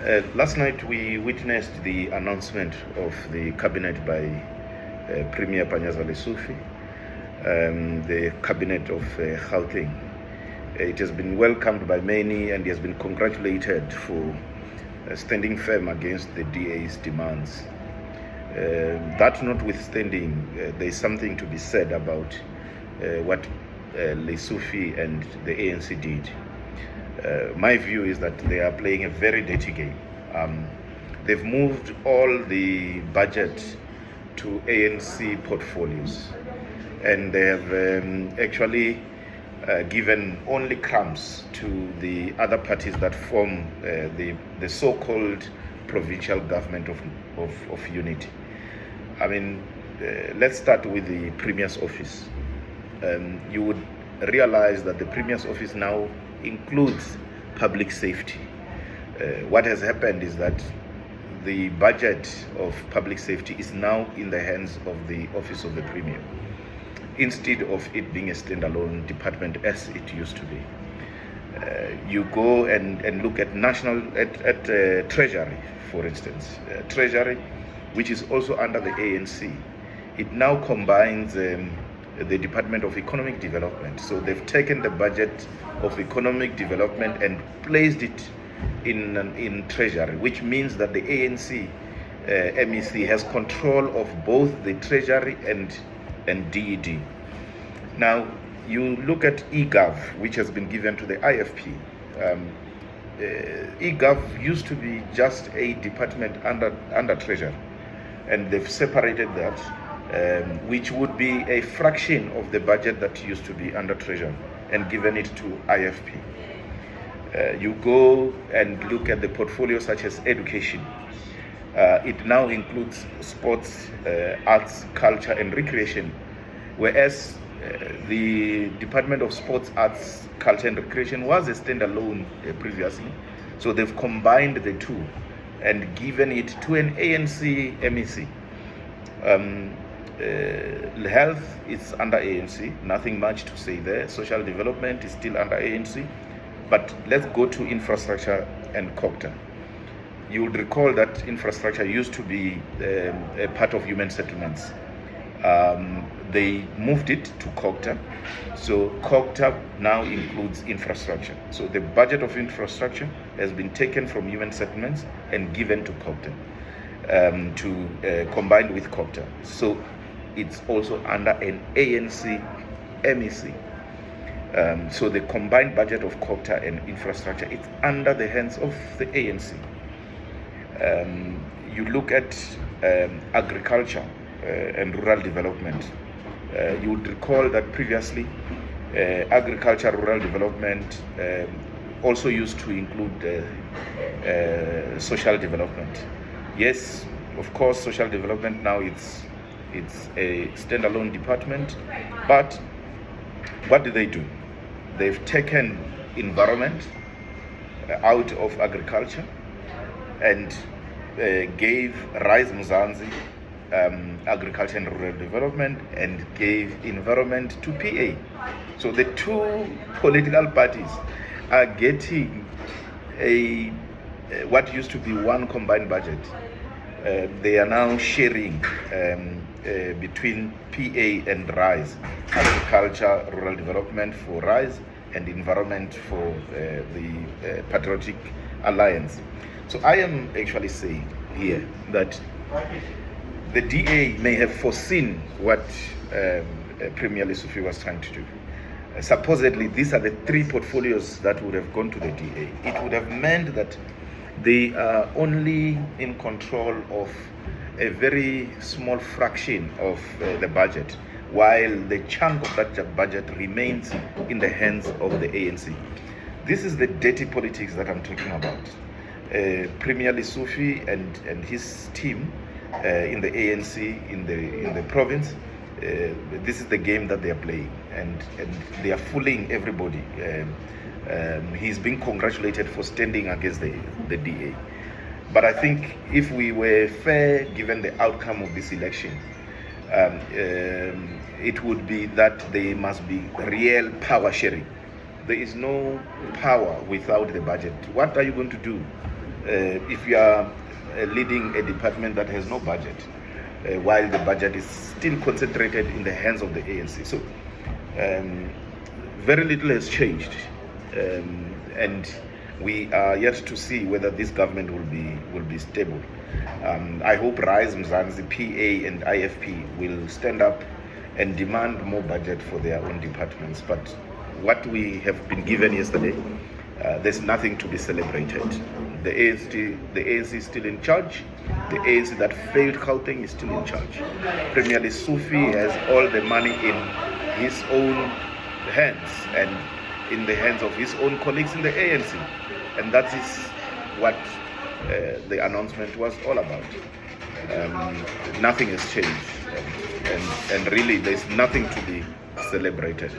Last night we witnessed the announcement of the cabinet by Premier Panyaza, the cabinet of Gauteng. It has been welcomed by many and he has been congratulated for standing firm against the DA's demands. That notwithstanding, there is something to be said about what Lesufi and the ANC did. My view is that they are playing a very dirty game. They've moved all the budget to ANC portfolios, and they have actually given only crumbs to the other parties that form the so-called provincial government of unity. I mean, let's start with the Premier's office. You would realize that the Premier's office now includes public safety. What has happened is that the budget of public safety is now in the hands of the Office of the Premier, instead of it being a standalone department as it used to be. You go and look at Treasury, for instance. Treasury, which is also under the ANC, it now combines the Department of Economic Development. So they've taken the budget of economic development and placed it in Treasury, which means that the ANC MEC has control of both the Treasury and DED. Now, you look at eGov, which has been given to the IFP. eGov used to be just a department under Treasury, and they've separated that, which would be a fraction of the budget that used to be under Treasury, and given it to IFP. You go and look at the portfolio such as education. It now includes sports, arts, culture, and recreation, whereas the Department of Sports, Arts, Culture, and Recreation was a standalone previously. So they've combined the two and given it to an ANC MEC. Health is under ANC, nothing much to say there. Social development is still under ANC. But let's go to infrastructure and COGTA. You would recall that infrastructure used to be a part of human settlements. They moved it to COGTA. So COGTA now includes infrastructure. So the budget of infrastructure has been taken from human settlements and given to COGTA, combined with COGTA. So it's also under an ANC MEC. So the combined budget of COGTA and infrastructure, it's under the hands of the ANC. You look at agriculture and rural development. You would recall that previously agriculture, rural development also used to include social development. Yes, of course, social development now it's a standalone department, but what do? They've taken environment out of agriculture and gave Rise Mzansi agriculture and rural development and gave environment to PA. So the two political parties are getting what used to be one combined budget. They are now sharing between PA and Rise, agriculture, rural development for Rise and environment for the Patriotic Alliance. So I am actually saying here that the DA may have foreseen what Premier Lesufi was trying to do. Supposedly, these are the three portfolios that would have gone to the DA. It would have meant that they are only in control of a very small fraction of the budget, while the chunk of that budget remains in the hands of the ANC. This is the dirty politics that I'm talking about. Premier Lesufi and his team in the ANC, in the province, this is the game that they are playing, and they are fooling everybody. He's being congratulated for standing against the DA. But I think if we were fair, given the outcome of this election, it would be that there must be real power sharing. There is no power without the budget. What are you going to do if you are leading a department that has no budget, while the budget is still concentrated in the hands of the ANC. So very little has changed, and we are yet to see whether this government will be stable. I hope Rise Mzansi, PA and IFP will stand up and demand more budget for their own departments. But what we have been given yesterday, there's nothing to be celebrated. The ANC is still in charge. The ANC that failed Gauteng is still in charge. Premier Sufi has all the money in his own hands and in the hands of his own colleagues in the ANC. And that is what the announcement was all about. Nothing has changed. And really, there's nothing to be celebrated.